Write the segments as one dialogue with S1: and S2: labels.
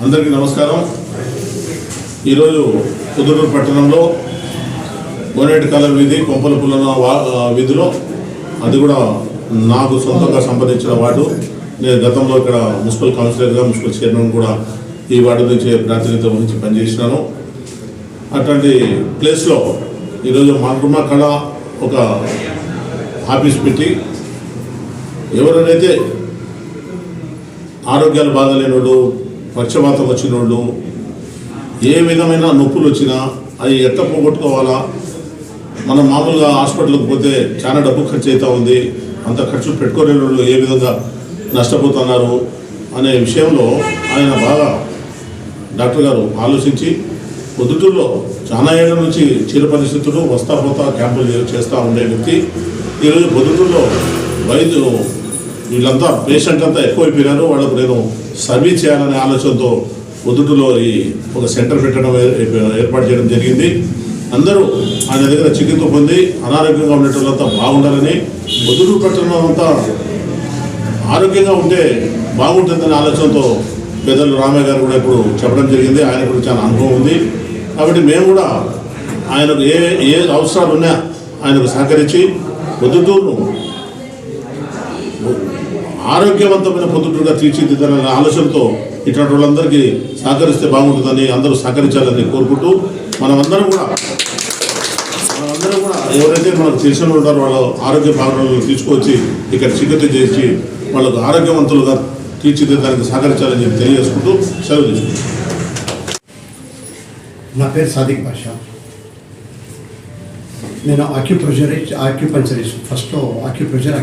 S1: అందరికీ నమస్కారం. ఈరోజు పొద్దుటూరు పట్టణంలో గోనేటి కాలం వీధి కొంపల పుల్లన వీధిలో, అది కూడా నాకు సొంతంగా సంపాదించిన వార్డు. నేను గతంలో ఇక్కడ మున్సిపల్ కౌన్సిలర్గా, మున్సిపల్ చైర్మన్ కూడా ఈ వార్డు నుంచి ప్రాతినిధ్యం వహించి పనిచేసినాను. అట్లాంటి ప్లేస్లో ఈరోజు మర్మ కళ ఒక ఆఫీస్ పెట్టి ఎవరైతే ఆరోగ్యాలు బాగాలేనోళ్ళు, పక్షవాతం వచ్చినోళ్ళు, ఏ విధమైన నొప్పులు వచ్చినా అవి ఎట్లా పోగొట్టుకోవాలా, మనం మామూలుగా హాస్పిటల్కి పోతే చాలా డబ్బు ఖర్చు అవుతూ ఉంది, అంత ఖర్చు పెట్టుకోలేని వాళ్ళు ఏ విధంగా నష్టపోతున్నారు అనే విషయంలో ఆయన బాగా డాక్టర్ గారు ఆలోచించి పొద్దుటూరులో చాలా ఏళ్ళ నుంచి చిర పరిస్థితులు వస్తా పోతా క్యాంపులు చేస్తూ ఉండే వ్యక్తి ఈరోజు పొద్దుటూరులో వైద్యు వీళ్ళంతా పేషెంట్ అంతా ఎక్కువైపోయినారు. వాళ్ళకు నేను సర్వీస్ చేయాలనే ఆలోచనతో పొద్దుటూరులో ఈ ఒక సెంటర్ పెట్టడం ఏర్పాటు చేయడం జరిగింది. అందరూ ఆయన దగ్గర చికిత్స పొంది అనారోగ్యంగా ఉండేటోళ్ళంతా బాగుండాలని, పొద్దుటూరు పట్టణం అంతా ఆరోగ్యంగా ఉంటే బాగుంటుందనే ఆలోచనతో పెద్దలు రామయ్య గారు కూడా ఇప్పుడు చెప్పడం జరిగింది. ఆయన కూడా చాలా అనుభవం ఉంది. కాబట్టి మేము కూడా ఆయనకు ఏ అవసరాలు ఉన్నా ఆయనకు సహకరించి పొద్దుటూరును ఆరోగ్యవంతమైన పొద్దుటూరుగా తీర్చిదిద్దాలనే ఆలోచనతో ఇట్లాంటి వాళ్ళందరికీ సహకరిస్తే బాగుంటుందని, అందరూ సహకరించాలని కోరుకుంటూ మనమందరం కూడా ఎవరైతే మనకు తెలిసిన ఉంటారో వాళ్ళ ఆరోగ్య భావనలను తీసుకొచ్చి ఇక్కడ చికిత్స చేసి వాళ్ళకు ఆరోగ్యవంతులుగా తీర్చిదిద్దడానికి సహకరించాలని చెప్పి తెలియజేసుకుంటూ సెలవు తీసుకుంటాం.
S2: నా పేరు సాదిక్ బాషా. నేను ఆక్యుపంచరిస్ట్. ఫస్ట్లో ఆక్యుపంచర్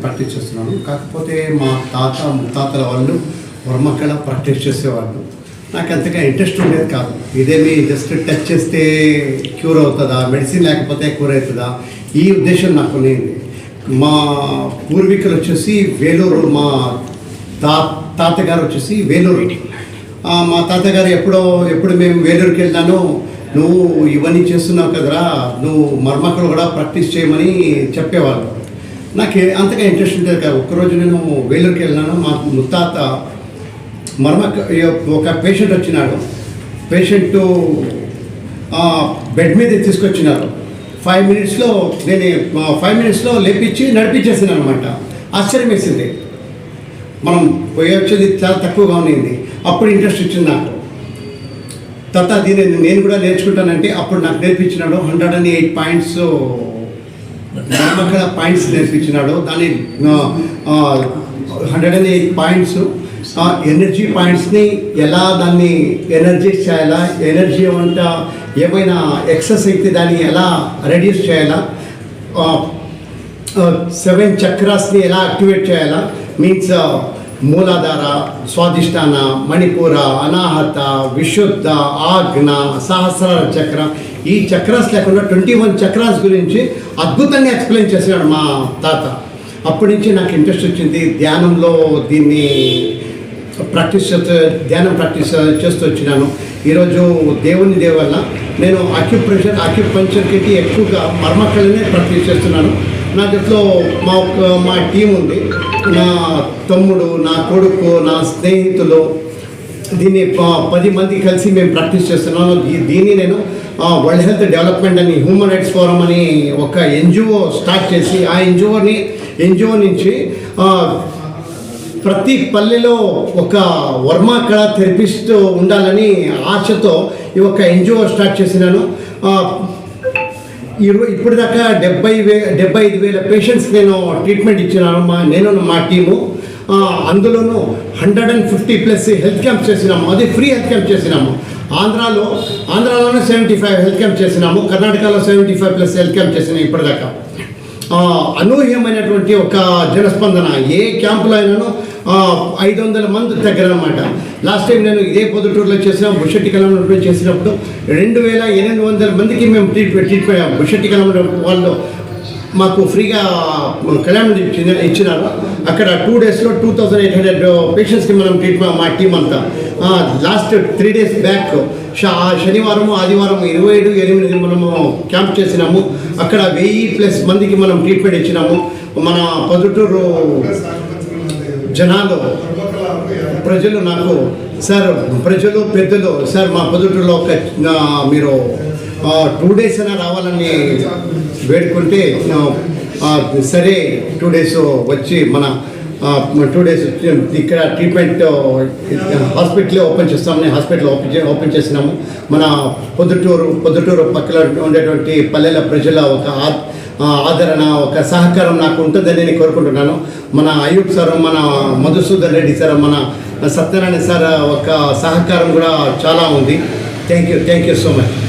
S2: ప్రాక్టీస్ చేస్తున్నాను. కాకపోతే మా ముత్తాతల వాళ్ళు వర్మకళ ప్రాక్టీస్ చేసేవాళ్ళు. నాకు అంతగా ఇంట్రెస్ట్ ఉండేది కాదు. ఇదేమి జస్ట్ టచ్ చేస్తే క్యూర్ అవుతుందా, మెడిసిన్ లేకపోతే క్యూర్ అవుతుందా, ఈ ఉద్దేశం నాకు ఉండేది. మా పూర్వీకులు వచ్చేసి వేలూరు, మా తాతగారు వచ్చేసి వేలూరు. మా తాతగారు ఎప్పుడు మేము వేలూరుకి వెళ్ళాను, నువ్వు ఇవన్నీ చేస్తున్నావు కదరా, నువ్వు మర్మకలు కూడా ప్రాక్టీస్ చేయమని చెప్పేవాళ్ళు. నాకు అంతగా ఇంట్రెస్ట్ ఉంటుంది కదా. ఒక్కరోజు నేను వేలూరుకి వెళ్ళాను. మా ముత్తాత ఒక పేషెంట్ వచ్చినాడు. పేషెంట్ బెడ్ మీద తీసుకొచ్చినారు. 5 మినిట్స్లో లేపించి నడిపించేసాను అనమాట. ఆశ్చర్యం వేసింది. మనం పోయొచ్చేది చాలా తక్కువగా ఉన్నింది. అప్పుడు ఇంట్రెస్ట్ వచ్చింది నాకు. తర్వాత దీన్ని నేను కూడా నేర్చుకుంటానంటే అప్పుడు నాకు నేర్పించినాడు. 108 పాయింట్స్ మర్మకళ పాయింట్స్ నేర్పించినాడు. దాని 108 పాయింట్స్ ఎనర్జీ పాయింట్స్ని ఎలా దాన్ని ఎనర్జైజ్ చేయాలా, ఎనర్జీ అంట ఏమైనా ఎక్సెస్ అయితే దాన్ని ఎలా రెడ్యూస్ చేయాలా, 7 చక్రాస్ని ఎలా యాక్టివేట్ చేయాలా, మీన్స్ మూలాధార, స్వాధిష్టాన, మణిపూర, అనాహత, విశుద్ధ, ఆజ్ఞ, సహస్రార చక్ర, ఈ చక్రాస్ లేకుండా 21 చక్రాస్ గురించి అద్భుతంగా ఎక్స్ప్లెయిన్ చేశాడు మా తాత. అప్పటి నుంచి నాకు ఇంట్రెస్ట్ వచ్చింది. ధ్యానంలో దీన్ని ధ్యానం ప్రాక్టీస్ చేస్తూ వచ్చినాను. ఈరోజు దేవుని దయ వల్ల నేను ఆక్యుపంచర్కి ఎక్కువగా మర్మకళనే ప్రాక్టీస్ చేస్తున్నాను. నా జట్లో మా టీం ఉంది. నా తమ్ముడు, నా కొడుకు, నా స్నేహితులు, దీన్ని 10 మంది కలిసి మేము ప్రాక్టీస్ చేస్తున్నాను. దీన్ని నేను వరల్డ్ హెల్త్ డెవలప్మెంట్ అని, హ్యూమన్ రైట్స్ ఫోరం అని ఒక ఎన్జిఓ స్టార్ట్ చేసి, ఆ ఎన్జిఓ నుంచి ప్రతి పల్లెలో ఒక వర్మకళ థెరపిస్ట్ ఉండాలని ఆశతో ఈ ఒక ఎన్జిఓ స్టార్ట్ చేసినాను. ఇప్పుడు దాకా 75,000 పేషెంట్స్కి నేను ట్రీట్మెంట్ ఇచ్చినాను. మా టీము. అందులోనూ 150+ హెల్త్ క్యాంప్స్ చేసినాము. అది ఫ్రీ హెల్త్ క్యాంప్ చేసినాము. ఆంధ్రాలోనే 75 హెల్త్ క్యాంప్ చేసినాము. కర్ణాటకలో 75+ హెల్త్ క్యాంప్ చేసినాము ఇప్పటిదాకా. అనూహ్యమైనటువంటి ఒక జనస్పందన. ఏ క్యాంపులో అయినాను 500 మంది దగ్గర అనమాట. లాస్ట్ టైం నేను ఇదే పొద్దుటూరులో చేసిన బుషెట్టి కలంలో చేసినప్పుడు 2,800 మందికి మేము ట్రీట్మెంట్ బుషెట్టి కలంలో వాళ్ళు మాకు ఫ్రీగా కళ్యాణం ఇచ్చినారు. అక్కడ 2 డేస్లో 2,800 పేషెంట్స్కి మనం ట్రీట్మెంట్, మా టీం అంతా. లాస్ట్ 3 డేస్ బ్యాక్ శనివారం, ఆదివారం 27/8 మనము క్యాంప్ చేసినాము. అక్కడ 1000+ మందికి మనం ట్రీట్మెంట్ ఇచ్చినాము. మన పొద్దుటూరు జనాలు ప్రజలు నాకు సార్ ప్రజలు పెద్దలు సార్ మా పొద్దుటూరులో ఒక మీరు 2 days అయినా రావాలని వేడుకుంటే సరే 2 days వచ్చి మన 2 days ఇక్కడ ట్రీట్మెంట్ హాస్పిటల్ ఓపెన్ చేస్తామని హాస్పిటల్ ఓపెన్ చేసినాము. మన పొద్దుటూరు పక్కన ఉండేటువంటి పల్లెల ప్రజల ఒక ఆదరణ ఒక సహకారం నాకు ఉంటుందని నేను కోరుకుంటున్నాను. మన అయ్యూబ్ సార్, మన మధుసూదన్ రెడ్డి సార్, మన సత్యనారాయణ సార్ ఒక సహకారం కూడా చాలా ఉంది. Thank you so much.